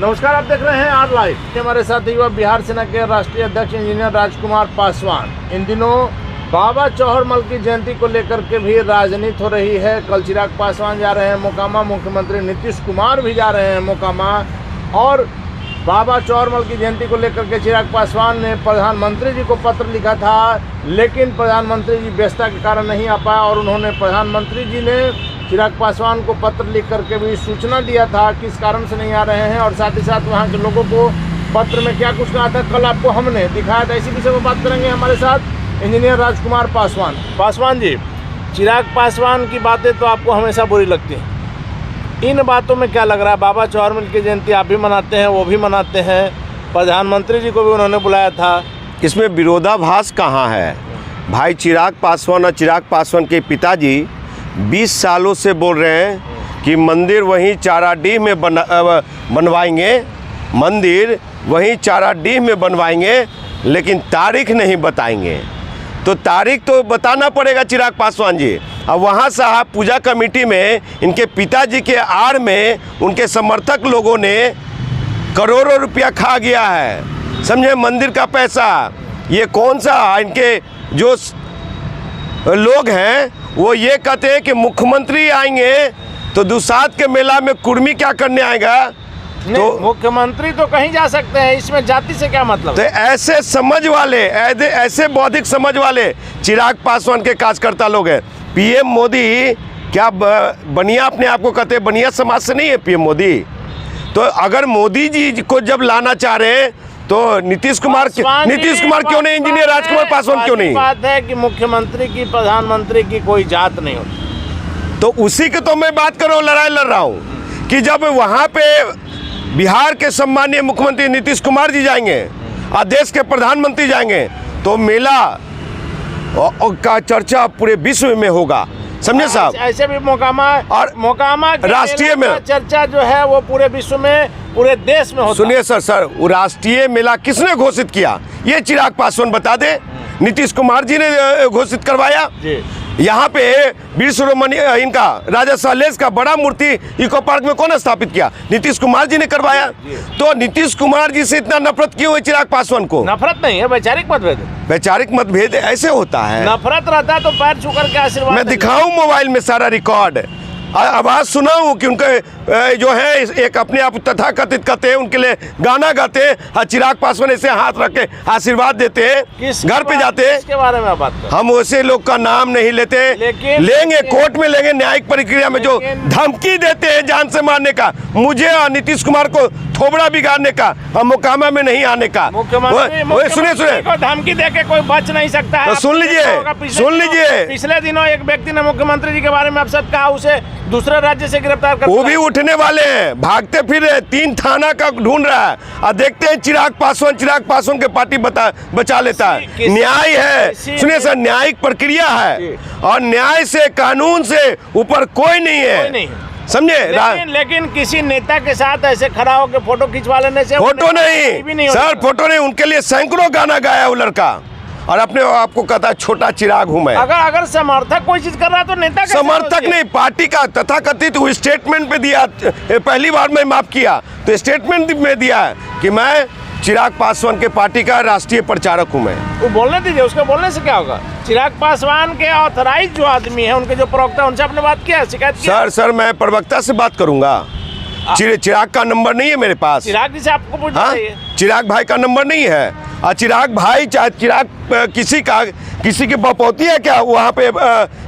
नमस्कार, आप देख रहे हैं आर लाइव। हमारे साथ युवा बिहार सेना के राष्ट्रीय अध्यक्ष इंजीनियर राजकुमार पासवान। इन दिनों बाबा चौहरमल की जयंती को लेकर के भी राजनीति हो रही है। कल चिराग पासवान जा रहे हैं मोकामा, मुख्यमंत्री नीतीश कुमार भी जा रहे हैं मोकामा। और बाबा चौहरमल की जयंती को लेकर के चिराग पासवान ने प्रधानमंत्री जी को पत्र लिखा था, लेकिन प्रधानमंत्री जी व्यस्तता के कारण नहीं आ पाया। और उन्होंने प्रधानमंत्री जी ने चिराग पासवान को पत्र लिख करके भी सूचना दिया था किस कारण से नहीं आ रहे हैं, और साथ ही साथ वहाँ के लोगों को पत्र में क्या कुछ कहा था कल आपको हमने दिखाया था। इसी विषय में बात करेंगे हमारे साथ इंजीनियर राजकुमार पासवान। पासवान जी, चिराग पासवान की बातें तो आपको हमेशा बुरी लगती हैं, इन बातों में क्या लग रहा है? बाबा चौहरमल की जयंती आप भी मनाते हैं, वो भी मनाते हैं, प्रधानमंत्री जी को भी उन्होंने बुलाया था। इसमें विरोधाभास कहाँ है? भाई चिराग पासवान और चिराग पासवान के पिताजी 20 सालों से बोल रहे हैं कि मंदिर वहीं चाराडीह में बनवाएंगे, मंदिर वहीं चाराडीह में बनवाएंगे, लेकिन तारीख नहीं बताएंगे। तो तारीख तो बताना पड़ेगा चिराग पासवान जी। अब वहाँ साहब पूजा कमेटी में इनके पिताजी के आड़ में उनके समर्थक लोगों ने करोड़ों रुपया खा गया है, समझे, मंदिर का पैसा। ये कौन सा इनके जो लोग हैं वो ये कहते हैं कि मुख्यमंत्री आएंगे तो दुसाध के मेला में कुर्मी क्या करने आएगा? तो मुख्यमंत्री तो कहीं जा सकते हैं, इसमें जाति से क्या मतलब? तो ऐसे समझ वाले, ऐसे बौद्धिक समझ वाले चिराग पासवान के कार्यकर्ता लोग हैं। पीएम मोदी क्या बनिया अपने आप को कहते हैं? बनिया समाज से नहीं है पीएम मोदी। तो अगर मोदी जी को जब लाना चाह रहे हैं तो नीतीश कुमार क्यों नहीं? इंजीनियर राजकुमार पासवान क्यों नहीं? बात है कि मुख्यमंत्री की, प्रधानमंत्री की कोई जात नहीं होती। तो उसी की तो मैं बात कर रहा हूँ, लड़ाई लड़ रहा हूँ कि जब वहाँ पे बिहार के सम्मानीय मुख्यमंत्री नीतीश कुमार जी जाएंगे और देश के प्रधानमंत्री जाएंगे तो मेला का चर्चा पूरे विश्व में होगा, समझे साहब। ऐसे भी मोकामा राष्ट्रीय मेला चर्चा जो है वो पूरे विश्व में, पूरे देश में होता। सुनिए सर, वो राष्ट्रीय मेला किसने घोषित किया? ये चिराग पासवान बता दे। नीतीश कुमार जी ने घोषित करवाया। यहाँ पे वीर शिरोमणि इनका राजा साहलेज का बड़ा मूर्ति इको पार्क में कौन स्थापित किया? नीतीश कुमार जी ने करवाया। तो नीतीश कुमार जी से इतना नफरत क्यों है चिराग पासवान को? नफरत नहीं है, वैचारिक मतभेद। वैचारिक मतभेद ऐसे होता है। नफरत रहता तो पैर छू करके आशीर्वाद। मैं दिखाऊं मोबाइल में सारा रिकॉर्ड, आवाज सुनाऊं कि उनके जो है एक अपने आप तथाकथित कहते हैं, उनके लिए गाना गाते हैं और चिराग पासवान ऐसे हाथ रख के आशीर्वाद देते हैं, घर पे जाते हैं। इसके बारे में बात कर। हम वैसे लोग का नाम नहीं लेते, लेंगे कोर्ट में लेंगे, न्यायिक प्रक्रिया में जो धमकी देते हैं जान से मारने का, मुझे और नीतीश कुमार को थोबड़ा बिगाड़ने का और मोकामा में नहीं आने का। सुनिए, धमकी देके कोई बच नहीं सकता है। तो सुन लीजिए। पिछले दिनों एक व्यक्ति ने मुख्यमंत्री जी के बारे में आपसे कहा उसे दूसरे राज्य से गिरफ्तार कर, वो भी उठने वाले हैं, भागते फिर 3 थाना का ढूंढ रहा है। और देखते हैं चिराग पासवान के पार्टी बचा लेता है। न्याय है, सुनिए सर, न्यायिक प्रक्रिया है और न्याय से, कानून से ऊपर कोई नहीं है, समझे। लेकिन किसी नेता के साथ ऐसे खड़ा होकर फोटो खिंचवा लेने से फोटो नहीं सर, फोटो नहीं। उनके लिए सैकड़ों गाना गाया वो लड़का और अपने आपको कहता है छोटा चिराग हूं मैं। अगर समर्थक कोई चीज कर रहा है तो नेता समर्थक नहीं, पार्टी का तथाकथित स्टेटमेंट में दिया। पहली बार मैं माफ किया तो स्टेटमेंट में दिया है कि मैं चिराग पासवान के पार्टी का राष्ट्रीय प्रचारक हूं मैं। वो बोलने दीजिए, उसके बोलने से क्या होगा? चिराग पासवान के ऑथराइज जो आदमी है, उनके जो प्रवक्ता, उनसे आपने बात किया, शिकायत किया? सर मैं प्रवक्ता से बात करूंगा। चिराग का नंबर नहीं है मेरे पास। चिराग जी से आपको पूछना चाहिए। चिराग भाई का नंबर नहीं है। और चिराग भाई, चाहे चिराग किसी की बपौती है क्या वहाँ पे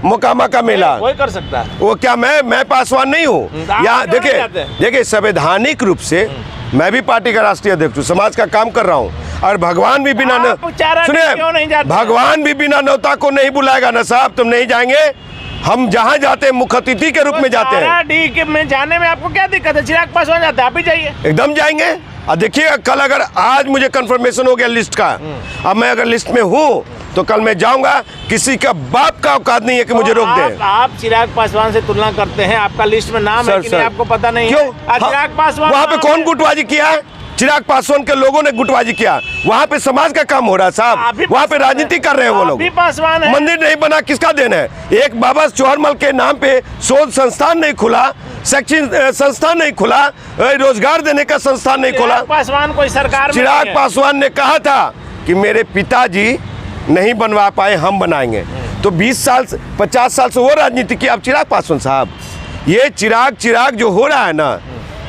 मोकामा का मेला? वही कर सकता है। वो क्या मैं पासवान नहीं हूँ? यहाँ देखिए संवैधानिक रूप से मैं भी पार्टी का राष्ट्रीय अध्यक्ष हूँ, समाज का काम कर रहा हूँ। और भगवान भी बिना न्योता को नहीं बुलाएगा ना साहब, तुम नहीं जाएंगे। हम जहाँ जाते हैं मुख्य अतिथि के रूप में जाते हैं। में जाने में आपको क्या दिक्कत है? चिराग पासवान जाते हैं, आप भी जाइए। एकदम जाएंगे। और देखिए कल अगर आज मुझे कंफर्मेशन हो गया लिस्ट का, अब मैं अगर लिस्ट में हूँ तो कल मैं जाऊंगा। किसी का बाप का औकात नहीं है कि मुझे रोक दे। आप चिराग पासवान से तुलना करते हैं, आपका लिस्ट में नाम है कि नहीं आपको पता नहीं? क्यों? चिराग पासवान वहाँ पे कौन गुटबाजी किया है? चिराग पासवान के लोगों ने गुटबाजी किया। वहाँ पे समाज का काम हो रहा है साहब, वहाँ पे राजनीति कर रहे हैं वो लोग। मंदिर नहीं बना, किसका देन है? एक बाबा चौहरमल के नाम पे शोध संस्थान नहीं खुला, शैक्षणिक संस्थान नहीं खुला, रोजगार देने का संस्थान नहीं खोला। चिराग पासवान कोई सरकार में चिराग नहीं है। पासवान ने कहा था कि मेरे पिताजी नहीं बनवा पाए, हम बनाएंगे। तो 20 साल से 50 साल से वो राजनीति की। अब चिराग पासवान साहब, ये चिराग जो हो रहा है ना,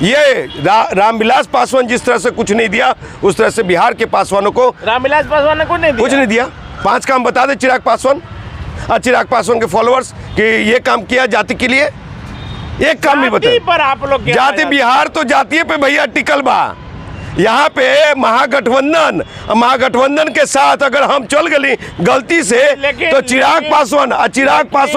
ये रामविलास पासवान जिस तरह से कुछ नहीं दिया, उस तरह से बिहार के पासवानों को रामविलास पासवान ने कुछ नहीं दिया। 5 काम बता दे चिराग पासवान और चिराग पासवान के फॉलोअर्स कि ये काम किया जाति के लिए, एक काम नहीं जाति बताया। पर आप लोग क्या जाति बिहार तो जातीय पे भैया टिकल बा। यहाँ पे महागठबंधन के साथ अगर हम चल गली गलती से, तो चिराग पासवान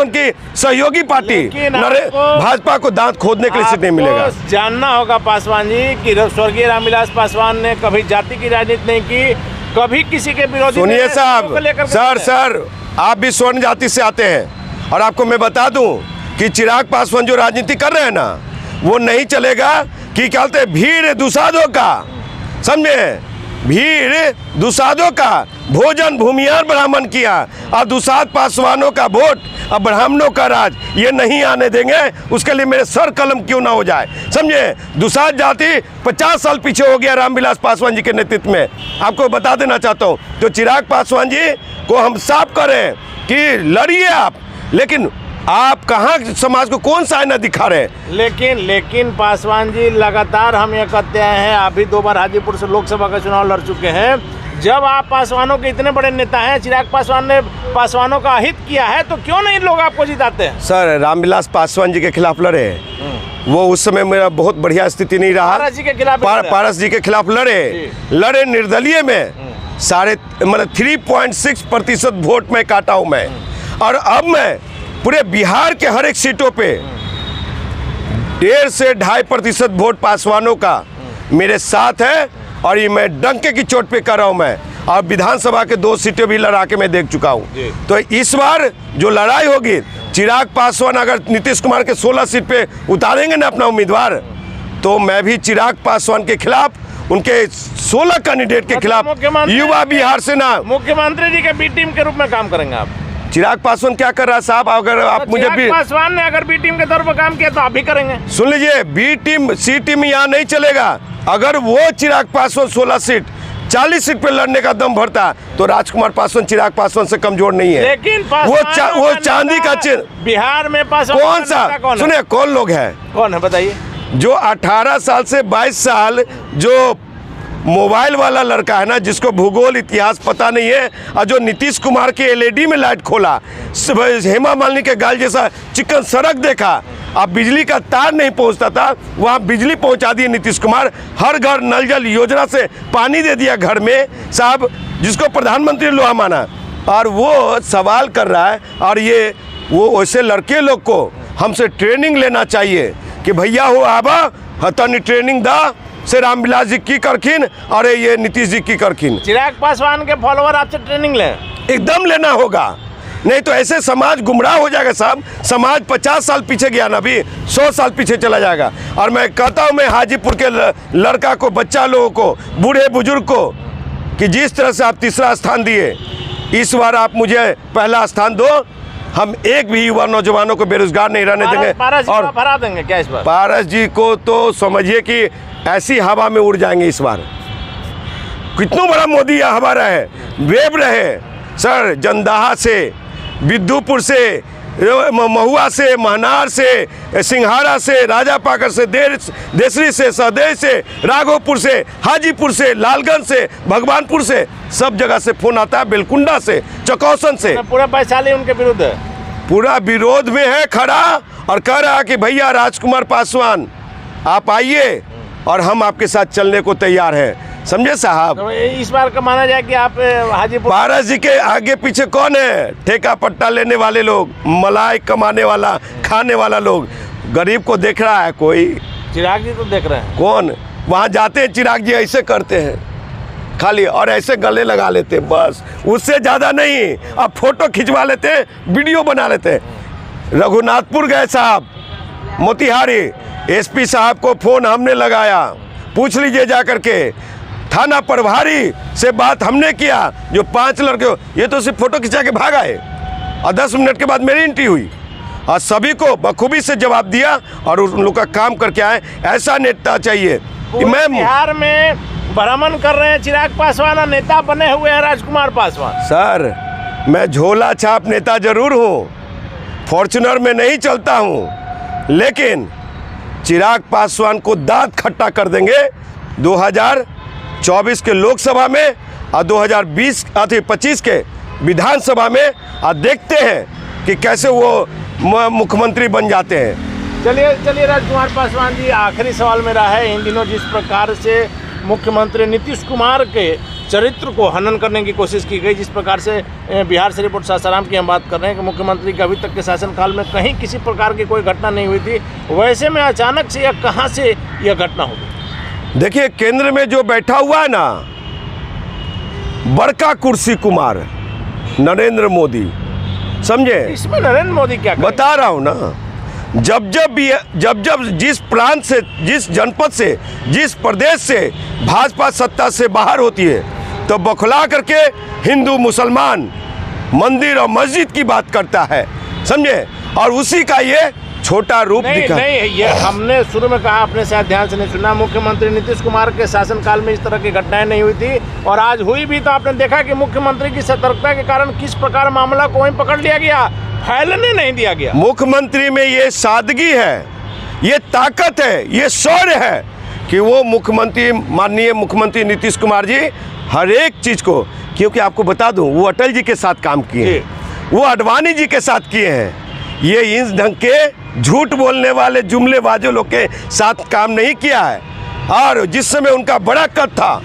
की सहयोगी पार्टी भाजपा को दांत खोदने के लिए सीट नहीं मिलेगा। जानना होगा पासवान जी कि स्वर्गीय रामविलास पासवान ने कभी जाति की राजनीति नहीं की, कभी किसी के विरोधी। सुनिए साहब, सर आप भी स्वर्ण जाति से आते हैं और आपको मैं बता दूं कि चिराग पासवान जो राजनीति कर रहे हैं ना, वो नहीं चलेगा कि क्या कहते हैं भीड़ दुसादों का, समझे, भीड़ दुसादों का भोजन भूमियार ब्राह्मण किया और दुसाद पासवानों का वोट और ब्राह्मणों का राज, ये नहीं आने देंगे। उसके लिए मेरे सर कलम क्यों ना हो जाए, समझे। दुसाद जाति 50 साल पीछे हो गया रामविलास पासवान जी के नेतृत्व में। आपको बता देना चाहता हूँ, तो चिराग पासवान जी को हम साफ करें कि लड़िए आप, लेकिन आप कहाँ समाज को कौन सा आईना दिखा रहे हैं। लेकिन पासवान जी लगातार हम ये कहते हैं, आप भी 2 बार हाजीपुर से लोकसभा का चुनाव लड़ चुके हैं। जब आप पासवानों के इतने बड़े नेता हैं, चिराग पासवान ने पासवानों का हित किया है, तो क्यों नहीं लोग आपको जिताते हैं। सर रामविलास पासवान जी के खिलाफ लड़े, वो उस समय मेरा बहुत बढ़िया स्थिति नहीं रहा। पारस जी के खिलाफ पारस जी के खिलाफ लड़े निर्दलीय में 3.6% वोट में काटा हूँ मैं। और अब मैं पूरे बिहार के हर एक सीटों पे 1.5 से 2.5% वोट पासवानों का मेरे साथ है। और ये मैं डंके की चोट पे कर रहा हूँ मैं, और विधानसभा के 2 सीटें भी लड़ा के मैं देख चुका हूँ। तो इस बार जो लड़ाई होगी, चिराग पासवान अगर नीतीश कुमार के 16 सीट पे उतारेंगे ना अपना उम्मीदवार, तो मैं भी चिराग पासवान के खिलाफ, उनके 16 कैंडिडेट के खिलाफ युवा बिहार से ना मुख्यमंत्री जी के बी टीम के रूप में काम करेंगे आप। चिराग पासवान क्या कर रहा है साहब, अगर आप मुझे चिराग पासवान ने अगर बी टीम के तौर पर काम किया तो आप भी करेंगे। सुन लीजिए, बी टीम सी टीम यहाँ नहीं चलेगा। अगर वो चिराग पासवान 16 सीट 40 सीट पे लड़ने का दम भरता, तो राजकुमार पासवान चिराग पासवान से कमजोर नहीं है। लेकिन वो चांदी का चिन्ह बिहार में पासवान कौन सा, सुनिए कौन लोग है, कौन है बताइए। जो 18 साल से 22 साल जो मोबाइल वाला लड़का है ना, जिसको भूगोल इतिहास पता नहीं है, और जो नीतीश कुमार के एलईडी में लाइट खोला, हेमा मालिनी के गाल जैसा चिकन सड़क देखा, अब बिजली का तार नहीं पहुंचता था, वहाँ बिजली पहुंचा दी नीतीश कुमार। हर घर नल जल योजना से पानी दे दिया घर में साहब, जिसको प्रधानमंत्री लोहा माना। और वो सवाल कर रहा है, और ये वो वैसे लड़के लोग को हमसे ट्रेनिंग लेना चाहिए कि भैया हो आबा हतनी ट्रेनिंग दा से रामविलास जी की करखिन और ये नीतीश जी की करखिन। चिराग पासवान के फॉलोअर आपसे ट्रेनिंग लें, एकदम लेना होगा, नहीं तो ऐसे समाज गुमराह हो जाएगा साहब। समाज 50 साल पीछे गया ना, अभी 100 साल पीछे चला जाएगा। और मैं कहता हूँ, मैं हाजीपुर के लड़का को, बच्चा लोगों को, बूढ़े बुजुर्ग को, कि जिस तरह से आप तीसरा स्थान दिए, इस बार आप मुझे पहला स्थान दो। हम एक भी युवा नौजवानों को बेरोजगार नहीं रहने देंगे। और हरा देंगे क्या इस बार? पारस जी को तो समझिए कि ऐसी हवा में उड़ जाएंगे इस बार। कितना बड़ा मोदी हवा रहे, वेब रहे सर, जंदाहा से, विद्युपुर से, महुआ से, महनार से, सिंघाड़ा से, राजापाकर से, देसरी से, सहदेव से, राघोपुर से, हाजीपुर से, लालगंज से, भगवानपुर से, सब जगह से फोन आता है, बेलकुंडा से, चकौसन से। पूरा वैशाली उनके विरुद्ध है, पूरा विरोध में है खड़ा, और कह रहा कि भैया राजकुमार पासवान आप आइए और हम आपके साथ चलने को तैयार हैं। समझे साहब, तो इस बार का माना जाए कि आप हाजीपुर, पारस जी के आगे पीछे कौन है? ठेका पट्टा लेने वाले लोग, मलाई कमाने वाला, खाने वाला लोग। गरीब को देख रहा है कोई? चिराग जी तो देख रहे हैं। कौन? वहाँ जाते हैं चिराग जी ऐसे करते हैं खाली, और ऐसे गले लगा लेते हैं, बस उससे ज़्यादा नहीं। अब फोटो खिंचवा लेते हैं, वीडियो बना लेते हैं। रघुनाथपुर गए साहब, मोतिहारी, एसपी साहब को फ़ोन हमने लगाया, पूछ लीजिए जा करके। थाना प्रभारी से बात हमने किया, जो 5 लड़के, ये तो सिर्फ फोटो खिंचा के भाग आए, और 10 मिनट के बाद मेरी एंट्री हुई। और सभी को बखूबी से जवाब दिया और उन लोग का काम करके आए। ऐसा नेता चाहिए। पूरे बिहार में भ्रमण कर रहे हैं चिराग पासवान और नेता बने हुए हैं राजकुमार पासवान। सर, मैं झोला छाप नेता जरूर हूँ, फॉर्च्यूनर में नहीं चलता हूँ, लेकिन चिराग पासवान को दांत खट्टा कर देंगे 2024 के लोकसभा में और 2025 के विधानसभा में। और देखते हैं कि कैसे वो मुख्यमंत्री बन जाते हैं। चलिए राजकुमार पासवान जी, आखिरी सवाल मेरा है। इन दिनों जिस प्रकार से मुख्यमंत्री नीतीश कुमार के चरित्र को हनन करने की कोशिश की गई, जिस प्रकार से बिहार शरीफ और सासाराम की हम बात कर रहे हैं कि मुख्यमंत्री के अभी तक के शासनकाल में कहीं किसी प्रकार की कोई घटना नहीं हुई थी, वैसे में अचानक से यह कहाँ से यह घटना हो गई? देखिए, केंद्र में जो बैठा हुआ है ना, बड़का कुर्सी कुमार नरेंद्र मोदी, समझे? इसमें नरेंद्र मोदी क्या करें? बता रहा हूँ ना, जब जिस प्रांत से, जिस जनपद से, जिस प्रदेश से भाजपा सत्ता से बाहर होती है, तो बौखला करके हिंदू मुसलमान मंदिर और मस्जिद की बात करता है, समझे? और उसी का ये छोटा रूप दिखा। नहीं, ये हमने शुरू में कहा, अपने शायद ध्यान से नहीं सुना। मुख्यमंत्री नीतीश कुमार के शासनकाल में इस तरह की घटनाएं नहीं हुई थी, और आज हुई भी तो आपने देखा कि मुख्यमंत्री की सतर्कता के कारण किस प्रकार मामला को वहीं पकड़ लिया गया, फैलने नहीं दिया गया। मुख्यमंत्री में ये सादगी है, ये ताकत है, ये शौर्य है कि वो मुख्यमंत्री, माननीय मुख्यमंत्री नीतीश कुमार जी हर एक चीज़ को, क्योंकि आपको बता दूं, वो अटल जी के साथ काम किए हैं, वो आडवाणी जी के साथ किए हैं। ये इस ढंग के झूठ बोलने वाले जुमलेबाजों लोग के साथ काम नहीं किया है। और जिस समय उनका बड़ा कद था,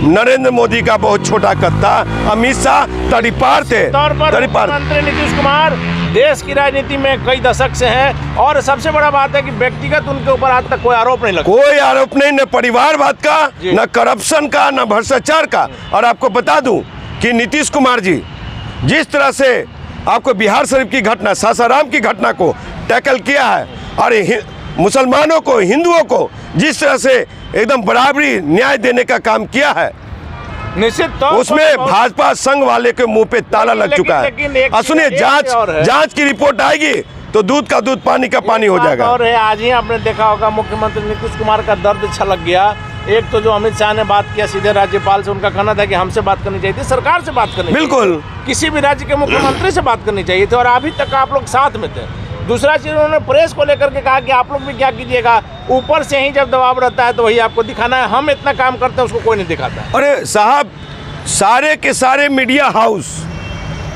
नरेंद्र मोदी का बहुत छोटा कद था, अमित शाह तड़ीपार थे। तौर पर मुख्यमंत्री नीतीश कुमार देश की राजनीति में कई दशक से हैं, और सबसे बड़ा बात है कि व्यक्तिगत उनके ऊपर आज तक कोई आरोप नहीं लगा। कोई आरोप नहीं, न परिवारवाद का, न करप्शन का, न भ्रष्टाचार का। और आपको बता दूं कि नीतीश कुमार जी जिस तरह से आपको बिहार शरीफ की घटना, सासाराम की घटना को टैकल किया है, और मुसलमानों को, हिंदुओं को जिस तरह से एकदम बराबरी न्याय देने का काम किया है, निश्चित तौर उसमें भाजपा संघ वाले के मुंह पे ताला लग चुका है। और सुनिए, जांच की रिपोर्ट आएगी तो दूध का दूध, पानी का पानी हो जाएगा। और आज ही आपने देखा होगा, मुख्यमंत्री नीतीश कुमार का दर्द छलक गया। एक तो जो अमित शाह ने बात किया सीधे राज्यपाल से, उनका कहना था कि हमसे बात करनी चाहिए थी, सरकार से बात करनी चाहिए, बिल्कुल किसी भी राज्य के मुख्यमंत्री से बात करनी चाहिए थी, और अभी तक आप लोग साथ में थे। दूसरा चीज, उन्होंने प्रेस को लेकर के कहा कि आप लोग भी क्या कीजिएगा, ऊपर से ही जब दबाव रहता है तो वही आपको दिखाना है, हम इतना काम करते हैं उसको कोई नहीं दिखाता। अरे साहब, सारे के सारे मीडिया हाउस,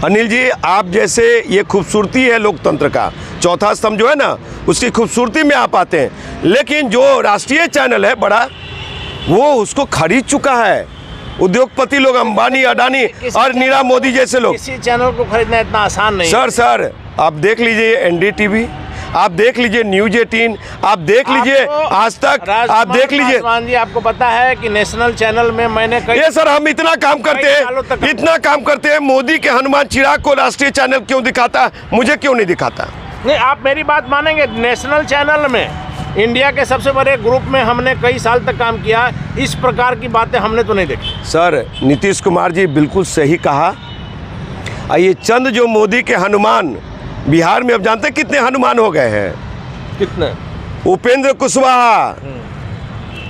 अनिल जी, आप जैसे, ये खूबसूरती है लोकतंत्र का, चौथा स्तंभ जो है ना, उसकी खूबसूरती में आप आते हैं, लेकिन जो राष्ट्रीय चैनल है बड़ा, वो उसको खरीद चुका है उद्योगपति लोग, अंबानी, अडानी और नीरव मोदी जैसे लोग। किसी चैनल को खरीदना इतना आसान नहीं। सर, आप देख लीजिए NDTV, आप देख लीजिए न्यूज 18, आप देख लीजिए आज तक, आप देख लीजिए। पासवान जी, आपको पता है कि नेशनल चैनल में मैंने ये सर, हम इतना काम करते हैं, मोदी के हनुमान चिराग को राष्ट्रीय चैनल क्यों दिखाता है, मुझे क्यों नहीं दिखाता? नहीं, आप मेरी बात मानेंगे, नेशनल चैनल में इंडिया के सबसे बड़े ग्रुप में हमने कई साल तक काम किया, इस प्रकार की बातें हमने तो नहीं देखी। सर, नीतीश कुमार जी बिल्कुल सही कहा। ये चंद जो मोदी के हनुमान, बिहार में अब जानते हैं कितने हनुमान हो गए हैं? कितने? उपेंद्र कुशवाहा,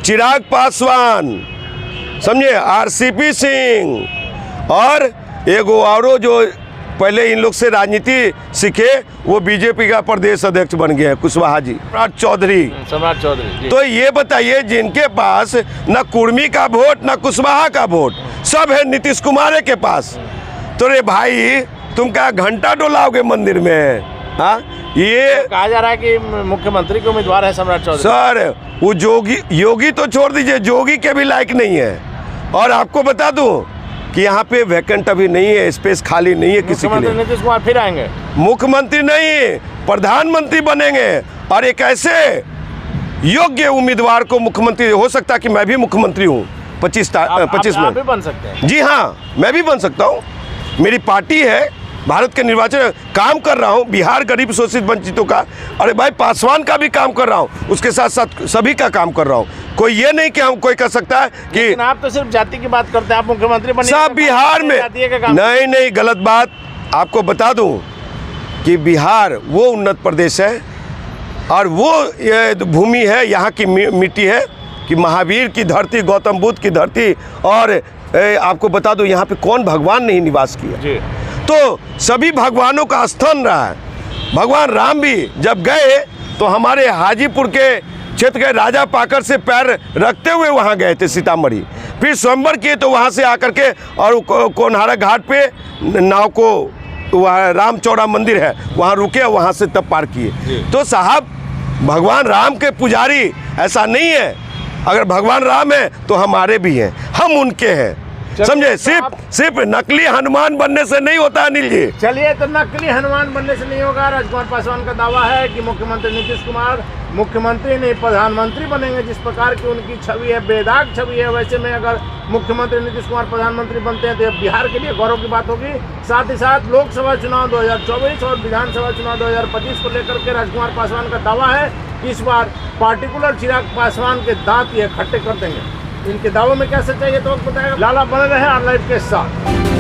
चिराग पासवान, समझे, RCP सिंह, और एगो औरो जो पहले इन लोग से राजनीति सीखे, वो बीजेपी का प्रदेश अध्यक्ष बन गया है, कुशवाहा जी, सम्राट चौधरी। तो ये बताइए, जिनके पास न कुर्मी का वोट, न कुशवाहा का वोट, सब है नीतीश कुमार के पास, तो रे भाई तुम क्या घंटा डोलाओगे मंदिर में? हाँ, ये कहा जा रहा है कि मुख्यमंत्री के उम्मीदवार है सम्राट चौधरी। सर, वो योगी तो छोड़ दीजिए, जोगी के भी लायक नहीं है। और आपको बता दूं कि यहाँ पे वैकेंट अभी नहीं है, स्पेस खाली नहीं है किसी के लिए। नीतीश कुमार फिर आएंगे? मुख्यमंत्री नहीं, प्रधानमंत्री बनेंगे, और एक ऐसे योग्य उम्मीदवार को मुख्यमंत्री, हो सकता है कि मैं भी मुख्यमंत्री हूँ 25 में। आप भी बन सकते हैं? जी हाँ, मैं भी बन सकता हूँ। मेरी पार्टी है, भारत के निर्वाचन काम कर रहा हूँ, बिहार गरीब शोषित वंचितों का, अरे भाई पासवान का भी काम कर रहा हूँ, उसके साथ साथ सभी का काम कर रहा हूँ। कोई ये नहीं कि हम कोई कह सकता है कि आप तो सिर्फ जाति की बात करते हैं, आप मुख्यमंत्री बने सब बिहार में। नहीं, गलत बात। आपको बता दूं कि बिहार वो उन्नत प्रदेश है और वो ये भूमि है, यहाँ की मिट्टी है कि महावीर की धरती, गौतम बुद्ध की धरती। और आपको बता दो यहाँ पे कौन भगवान नहीं निवास किया जी। तो सभी भगवानों का स्थान रहा है। भगवान राम भी जब गए तो हमारे हाजीपुर के क्षेत्र के राजा पाकर से पैर रखते हुए वहाँ गए थे सीतामढ़ी, फिर स्वयंवर किए तो वहाँ से आकर के और कोनहारा घाट पे नाव को, वहाँ राम चौड़ा मंदिर है वहाँ रुके, वहाँ से तब पार किए। तो साहब भगवान राम के पुजारी ऐसा नहीं है, अगर भगवान राम है तो हमारे भी हैं, हम उनके हैं, समझे। सिर्फ नकली हनुमान बनने से नहीं होता अनिल जी। चलिए, तो नकली हनुमान बनने से नहीं होगा। राजकुमार पासवान का दावा है कि मुख्यमंत्री नीतीश कुमार मुख्यमंत्री नहीं प्रधानमंत्री बनेंगे। जिस प्रकार की उनकी छवि है, बेदाग छवि है, वैसे में अगर मुख्यमंत्री नीतीश कुमार प्रधानमंत्री बनते हैं तो बिहार के लिए गौरव की बात होगी। साथ ही साथ लोकसभा चुनाव 2024 और विधानसभा चुनाव 2025 को लेकर के राजकुमार पासवान का दावा है कि इस बार पार्टिकुलर चिराग पासवान के दांत ये खट्टे कर देंगे। इनके दावों में क्या सच्चाई है तो वक्त बताएगा। लाला बने रहे ऑनलाइन के साथ।